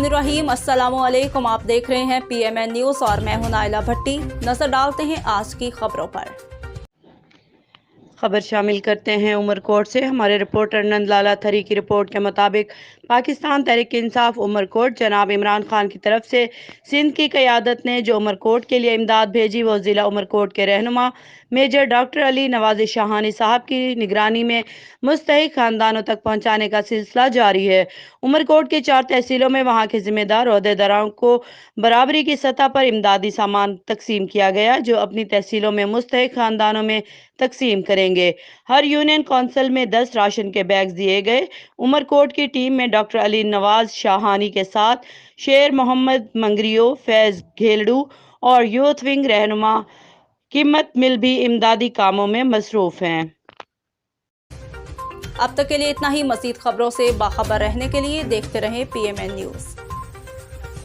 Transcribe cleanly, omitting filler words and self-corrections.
बिस्मिल्लाहिर्रहमानिर्रहीम। अस्सलामुअलैकुम। आप देख रहे हैं PMN न्यूज़ और मैं हूं नाइला भट्टी। नजर डालते हैं आज की खबरों पर। खबर शामिल करते हैं उमरकोट से। हमारे रिपोर्टर नंदलाला थरी की रिपोर्ट के मुताबिक पाकिस्तान तहरीक इंसाफ उमरकोट जनाब इमरान खान की तरफ से सिंध की क़यादत ने जो उमरकोट के लिए इमदाद भेजी वो ज़िला उमरकोट के रहनुमा मेजर डॉक्टर अली नवाज़ शाहानी साहब की निगरानी में मुस्तहिक ख़ानदानों तक पहुँचाने का सिलसिला जारी है। उमरकोट के 4 तहसीलों में वहाँ के ज़िम्मेदार ओहदेदारों को बराबरी की सतह पर इमदादी सामान तकसीम किया गया जो अपनी तहसीलों में मुस्तहिक ख़ानदानों में तकसीम करेंगे। हर यूनियन कौंसिल में 10 राशन के बैग्स दिए गए। उमरकोट की टीम में डॉक्टर अली नवाज शाहानी के साथ शेर मोहम्मद मंगरियो, फैज घेलड़ू और यूथ विंग रहनुमा कीमत मिल भी इमदादी कामों में मसरूफ हैं। अब तक के लिए इतना ही। मज़ीद खबरों से बाखबर रहने के लिए देखते रहें PMN न्यूज़।